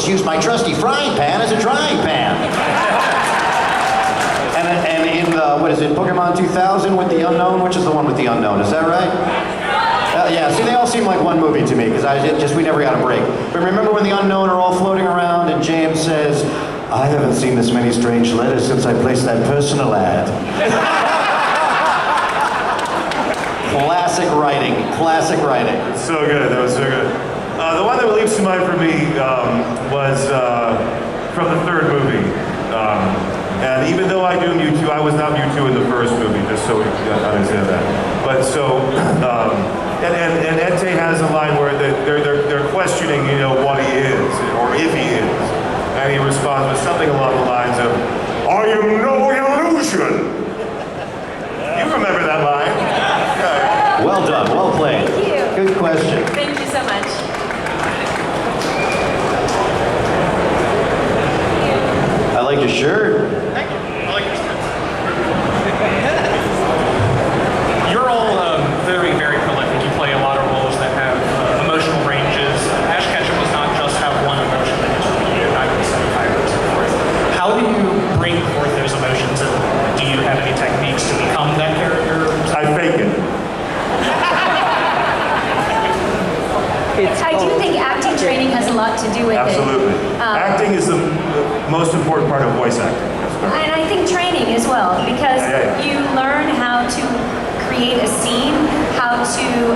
just use my trusty frying pan as a drying pan. and in the, what is it, Pokemon 2000 with the Unknown? Which is the one with the Unknown? Is that right? Yeah, see, they all seem like one movie to me, because we never got a break. But remember when the Unknown are all floating around and James says, I haven't seen this many strange letters since I placed that personal ad. Classic writing, classic writing. So good, that was so good. The one that leaps to mind for me was from the third movie. And even though I do Mewtwo, I was not Mewtwo in the first movie, just so we understand that. But so, and Entei has a line where they're questioning, you know, what he is, or if he is. And he responds with something along the lines of, I am no illusion! You remember that line? Yeah. Well done, well played. Thank you. Good question. Thank you so much. I like your shirt. Thank you. I like your shirt. You're all very, very prolific. You play a lot of roles that have emotional ranges. Ash Ketchum does not just have one emotion that is repeated 975 and so forth. How do you bring forth those emotions, and do you have any techniques to become that character? I fake it. I do think acting training has a lot to do with Absolutely. it. Acting is the most important part of voice acting. And I think training as well, because you learn how to create a scene, how to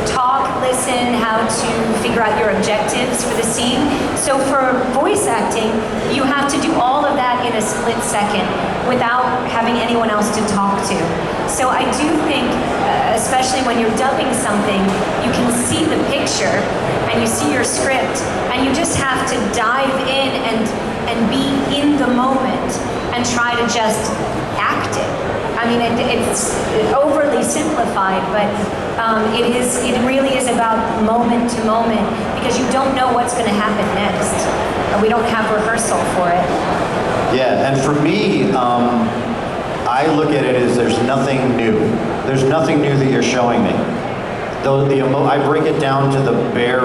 talk, listen, how to figure out your objectives for the scene. So for voice acting, you have to do all of that in a split second without having anyone else to talk to. So I do think, especially when you're dubbing something, you can see the picture and you see your script, and you just have to dive in and be in the moment and try to just act it. I mean, it's overly simplified, but it really is about moment to moment, because you don't know what's going to happen next. We don't have rehearsal for it. Yeah, and for me, I look at it as there's nothing new. There's nothing new that you're showing me. Though I break it down to the bare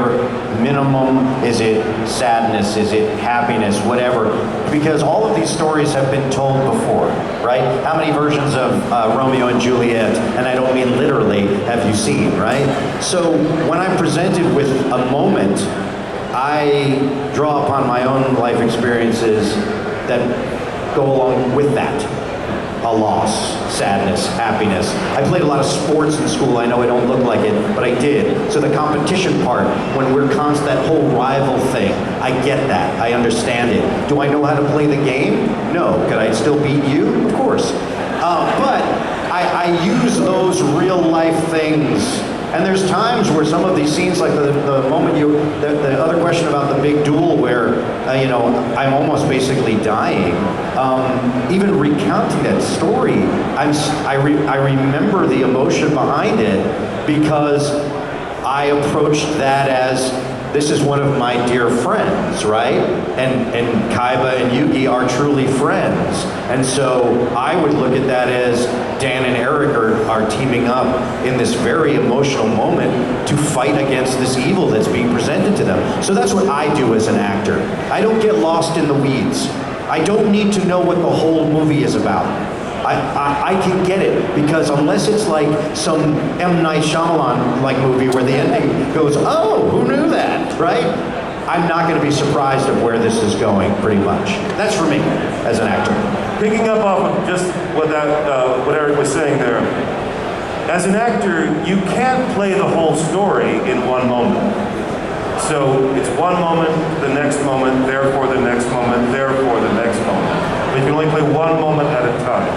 minimum. Is it sadness? Is it happiness? Whatever. Because all of these stories have been told before, right? How many versions of Romeo and Juliet, and I don't mean literally, have you seen, right? So when I'm presented with a moment, I draw upon my own life experiences that go along with that. A loss, sadness, happiness. I played a lot of sports in school. I know I don't look like it, but I did. So the competition part, when we're that whole rival thing, I get that. I understand it. Do I know how to play the game? No. Could I still beat you? Of course. But I use those real life things. And there's times where some of these scenes, like the moment the other question about the big duel where, you know, I'm almost basically dying. Even recounting that story, I remember the emotion behind it, because I approached that as, this is one of my dear friends, right? And Kaiba and Yugi are truly friends. And so I would look at that as Dan and Eric are teaming up in this very emotional moment to fight against this evil that's being presented to them. So that's what I do as an actor. I don't get lost in the weeds. I don't need to know what the whole movie is about. I can get it, because unless it's like some M. Night Shyamalan like movie where the ending goes, oh, who knew that, right? I'm not going to be surprised of where this is going, pretty much. That's for me, as an actor. Picking up off of just what Eric was saying there, as an actor, you can't play the whole story in one moment. So it's one moment, the next moment, therefore the next moment, therefore the next moment. But you can only play one moment at a time.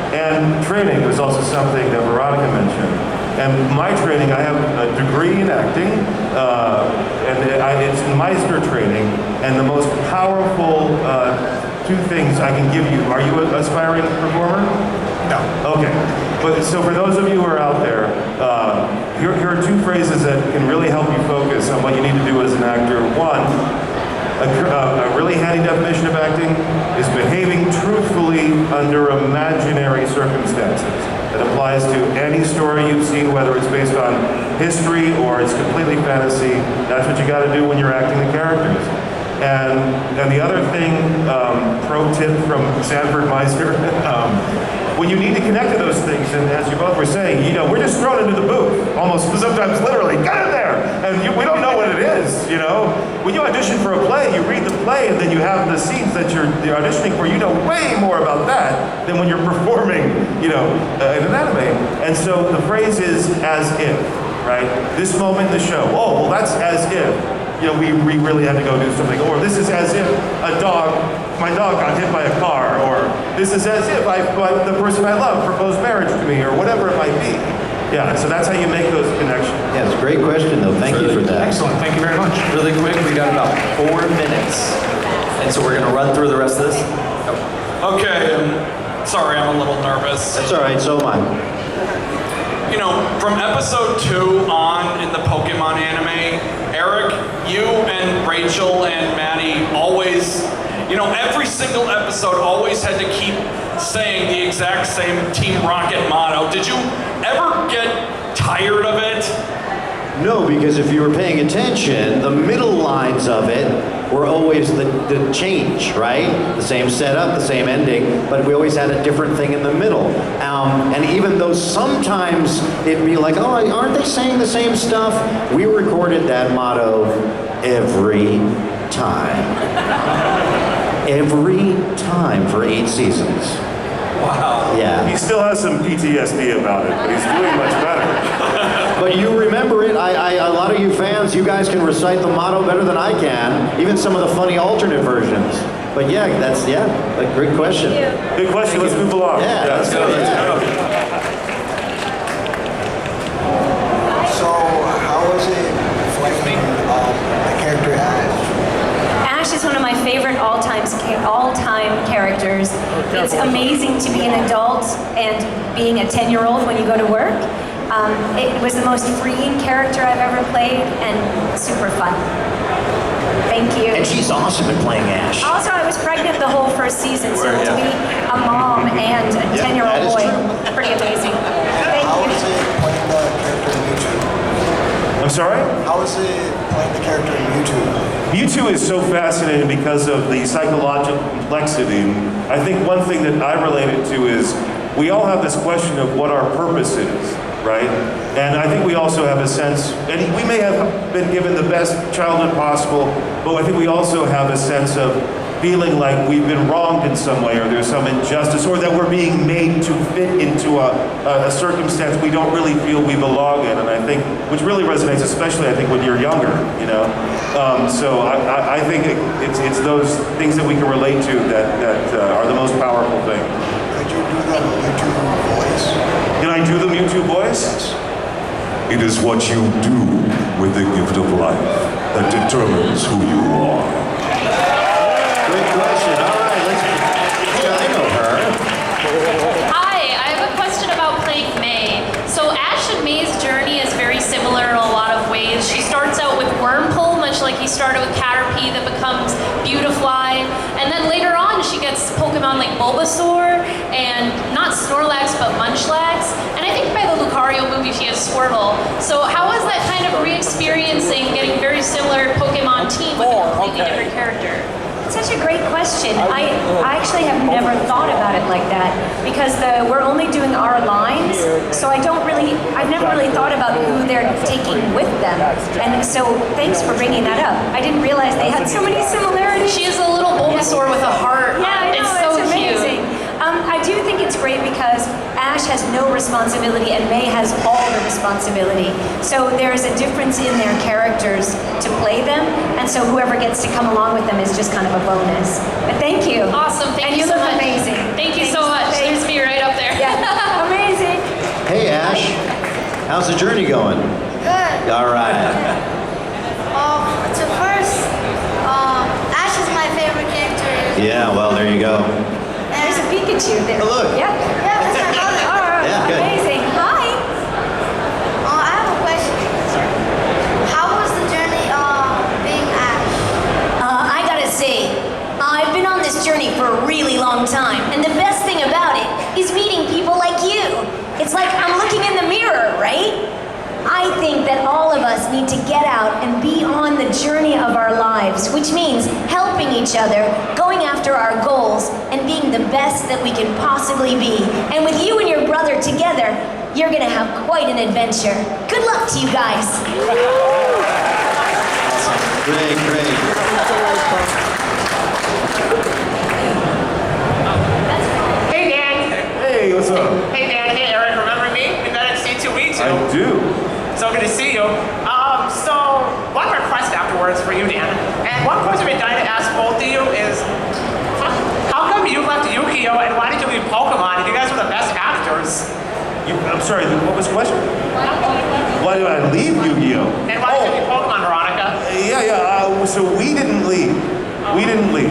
And training was also something that Veronica mentioned. And my training, I have a degree in acting, and it's Meister training, and the most powerful two things I can give you. Are you an aspiring performer? No. Okay. But so for those of you who are out there, here are two phrases that can really help you focus on what you need to do as an actor. One, a really handy definition of acting is behaving truthfully under imaginary circumstances. It applies to any story you've seen, whether it's based on history or it's completely fantasy. That's what you got to do when you're acting the characters. And the other thing, pro tip from Sanford Meisner, when you need to connect to those things, and as you both were saying, you know, we're just thrown into the booth, almost sometimes literally, get in there, and we don't know what it is, you know. When you audition for a play, you read the play, and then you have the scenes that you're auditioning for, you know way more about that than when you're performing, you know, in an anime. And so the phrase is as if, right? This moment in the show, oh, well that's as if, you know, we really had to go do something. Or this is as if my dog got hit by a car. Or this is as if the person I love proposed marriage to me, or whatever it might be. Yeah, so that's how you make those connections. Yeah, it's a great question, though. Thank you for that. Excellent. Thank you very much. Really quick, we got about 4 minutes. And so we're going to run through the rest of this. Okay, sorry, I'm a little nervous. That's all right, so am I. You know, from episode 2 on in the Pokemon anime, Eric, you and Rachel and Maddie always, you know, every single episode always had to keep saying the exact same Team Rocket motto. Did you ever get tired of it? No, because if you were paying attention, the middle lines of it were always the change, right? The same setup, the same ending, but we always had a different thing in the middle. And even though sometimes it'd be like, oh, aren't they saying the same stuff? We recorded that motto every time. Every time for 8 seasons. Wow. Yeah. He still has some PTSD about it, but he's doing much better. But you remember it. A lot of you fans, you guys can recite the motto better than I can. Even some of the funny alternate versions. But yeah, a great question. Good question. Let's move along. Yeah, let's go. So, how was it playing the character Ash? Ash is one of my favorite all-time characters. It's amazing to be an adult and being a 10-year-old when you go to work. It was the most freeing character I've ever played and super fun. Thank you. And she's awesome at playing Ash. Also, I was pregnant the whole first season, so to be a mom and a that 10-year-old is boy, true. pretty amazing. Thank How you. was it playing the character in Mewtwo? I'm sorry? How was it playing the character in Mewtwo? Mewtwo is so fascinating because of the psychological complexity. I think one thing that I related to is we all have this question of what our purpose is, right? And I think we also have a sense, and we may have been given the best childhood possible, but I think we also have a sense of feeling like we've been wronged in some way, or there's some injustice, or that we're being made to fit into a circumstance we don't really feel we belong in. And I think, which really resonates, especially I think when you're younger, you know. So I think it's those things that we can relate to that are the most powerful thing. Could you do the Mewtwo voice? Can I do the Mewtwo voice? It is what you do with the gift of life that determines who you are. Great question. All right, let's I know her. Hi, I have a question about playing May. So Ash and May's journey is very similar in a lot of ways. She starts out with Wurmple, much like he started with Caterpie that becomes Beautifly. And then later on, she gets Pokemon like Bulbasaur and not Snorlax, but Munchlax. And I think by the Lucario movie, she has Squirtle. So how was that kind of re-experiencing getting very similar Pokemon team with a completely different character? It's such a great question. I actually have never thought about it like that because we're only doing our lines, so I've never really thought about who they're taking with them. And so thanks for bringing that up. I didn't realize they had so many similarities. She is a little Bulbasaur with a heart. Yeah, I know, It's so it's amazing. cute. I do think it's great because Ash has no responsibility and May has all the responsibility. So there's a difference in their characters to play them, and so whoever gets to come along with them is just kind of a bonus. But thank you. Awesome. Thank you so look much. amazing. Thank you so much. There's me right up there. Yeah, amazing. Hey, Ash. How's the journey going? Good. All right. So first, Ash is my favorite character. Yeah, well, there you go. There's a Pikachu there. Oh, look. Yeah. Yeah, that's my brother. All right. Yeah, good. Amazing. Hi. I have a question. How was the journey being Ash? I gotta say, I've been on this journey for a really long time, and the best thing about it is meeting people like you. It's like I'm looking in the mirror, right? I think that all of us need to get out and be on the journey of our lives, which means helping each other, going after our goals, and being the best that we can possibly be. And with you and your brother together, you're gonna have quite an adventure. Good luck to you guys. Great, great. Hey, Dan. Hey, what's up? Hey, Dan. Hey, Eric. Remember me? We met at C2E2. I do. So good to see you. So one request afterwards for you, Dan. And one question I've been dying to ask both of you is, how come you left Yu-Gi-Oh! And why did you leave Pokemon? You guys were the best actors. I'm sorry, what was the question? Why did I leave Yu-Gi-Oh? And why did you leave Pokemon, Veronica? So we didn't leave. We didn't leave.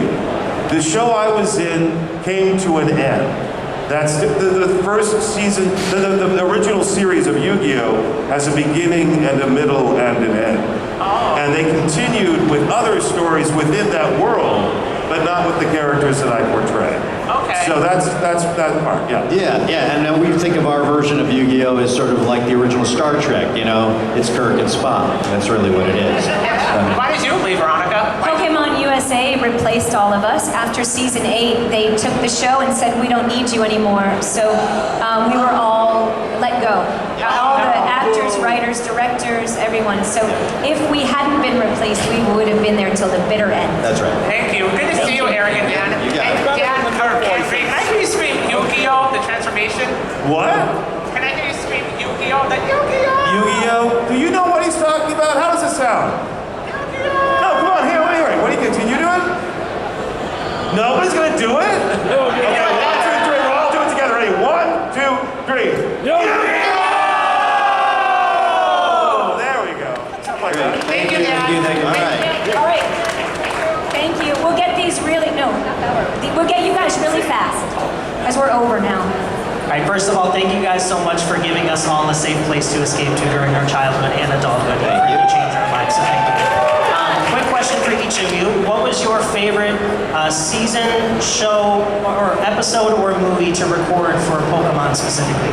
The show I was in came to an end. That's the first season, the original series of Yu-Gi-Oh! Has a beginning and a middle and an end. And they continued with other stories within that world, but not with the characters that I portray. Okay. So that's that part, yeah. Yeah, and then we think of our version of Yu-Gi-Oh! As sort of like the original Star Trek, you know? It's Kirk and Spock. That's really what it is. Why did you leave, Veronica? Pokemon USA replaced all of us. After season 8, they took the show and said, we don't need you anymore. So we were all let go. All the actors, writers, directors, everyone. So if we hadn't been replaced, we would have been there till the bitter end. That's right. Thank you. Good to see you, Eric and Dan. You got it. And Dan, can I hear you scream Yu-Gi-Oh! The transformation? What? Can I hear you scream Yu-Gi-Oh! The Yu-Gi-Oh! Yu-Gi-Oh! Do you know what he's talking about? How does it sound? Yu-Gi-Oh! No, come on, here, let me hear it. What do you continue doing? Nobody's gonna do it? Okay, 1, 2, 3, we'll all do it together. Ready? 1, 2, 3. Yu-Gi-Oh! There we go. Something like that. Thank you, Dan. All right. All right. Thank you. We'll get these really, no, not that way. We'll get you guys really fast, as we're over now. All right, first of all, thank you guys so much for giving us all a safe place to escape to during our childhood and adulthood. It really changed our lives, so thank you. Quick question for each of you. What was your favorite season, show, or episode or movie to record for Pokemon specifically?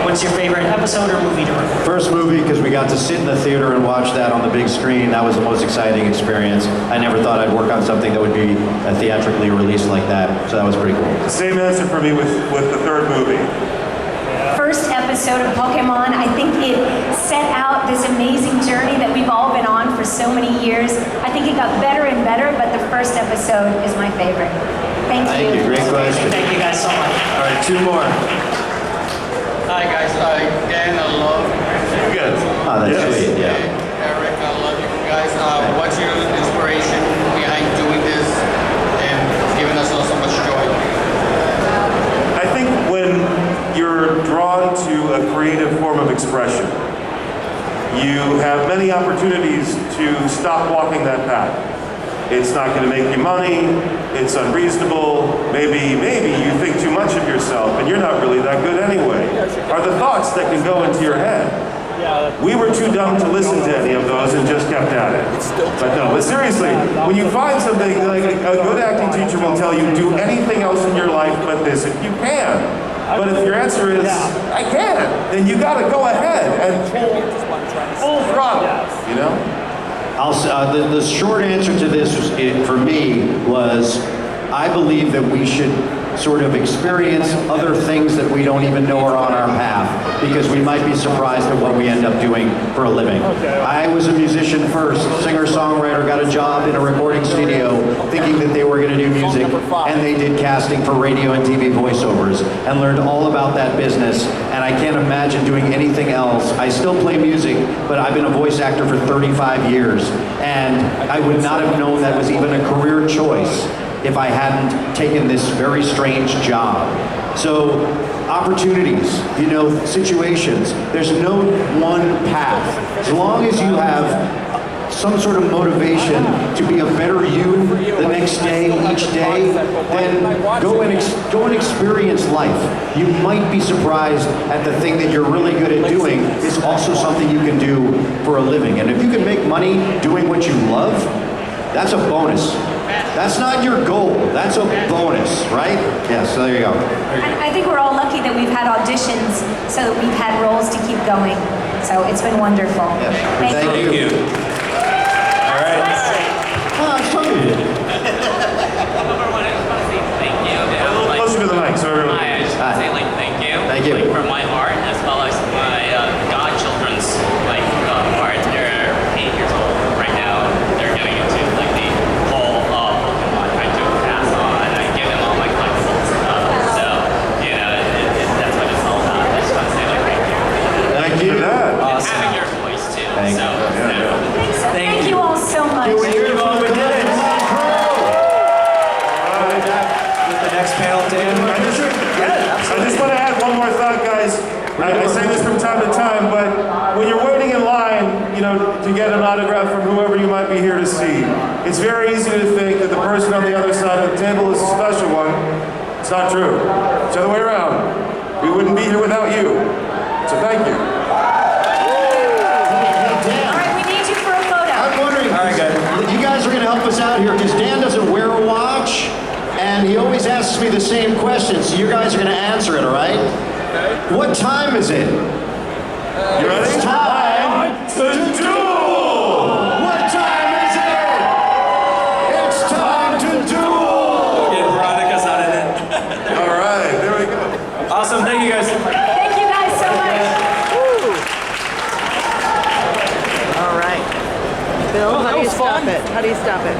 What's your favorite episode or movie to record? First movie, because we got to sit in the theater and watch that on the big screen. That was the most exciting experience. I never thought I'd work on something that would be theatrically released like that, so that was pretty cool. Same answer for me with the third movie. First episode of Pokemon, I think it set out this amazing journey that we've all been on for so many years. I think it got better and better, but the first episode is my favorite. Thank you. Thank you, great question. Thank you guys so much. All right, 2 more. Hi guys, Dan, I love You guys. Oh, that's Yes. sweet, yeah. Eric, I love you guys. What's your inspiration behind doing this and giving us all so much joy? I think when you're drawn to a creative form of expression, you have many opportunities to stop walking that path. It's not going to make you money, it's unreasonable, maybe you think too much of yourself and you're not really that good anyway, are the thoughts that can go into your head. We were too dumb to listen to any of those and just kept at it. But seriously, when you find something, like a good acting teacher will tell you, do anything else in your life but this if you can. But if your answer is, I can't, then you got to go ahead and full throttle, you know? The short answer to this for me was, I believe that we should sort of experience other things that we don't even know are on our path, because we might be surprised at what we end up doing for a living. I was a musician first, singer-songwriter, got a job in a recording studio thinking that they were going to do music, and they did casting for radio and TV voiceovers, and learned all about that business, and I can't imagine doing anything else. I still play music, but I've been a voice actor for 35 years, and I would not have known that was even a career choice if I hadn't taken this very strange job. So, opportunities, you know, situations, there's no one path. As long as you have some sort of motivation to be a better you the next day, each day, then go and experience life. You might be surprised at the thing that you're really good at doing is also something you can do for a living. And if you can make money doing what you love, that's a bonus. That's not your goal, that's a bonus, right? Yeah, so there you go. I think we're all lucky that we've had auditions so that we've had roles to keep going. So it's been wonderful. Thank you. All right. Oh, I told you. A little closer to the mic, so everyone. Hi, I just want to say thank you. Thank you. Like, from my heart, as well as my godchildren's heart. They're 8 years old right now. They're getting into like the whole Pokemon trying to pass on. I give them all my collectibles stuff. So that's what it's all about. I just want to say thank you. Thank you for that. And having your voice too. Thank so, you. Thank you all so much. We did it. With the next panel, Dan. I just want to add one more thought, guys. I say this from time to time, but when you're waiting in line, to get an autograph from whoever you might be here to see, it's very easy to think that the person on the other side of the table is a special one. It's not true. It's the other way around. We wouldn't be here without you. So thank you. All right, we need you for a photo. I'm wondering, you guys are going to help us out here because Dan doesn't wear a watch, and he always asks me the same question. So you guys are going to answer it, all right? Okay. What time is it? You ready? It's time to duel! What time is it? It's time to duel! Yeah, Veronica's not in it. All right, there we go. Awesome, thank you guys. Thank you guys so much. All right. Bill, how do you stop it? How do you stop it?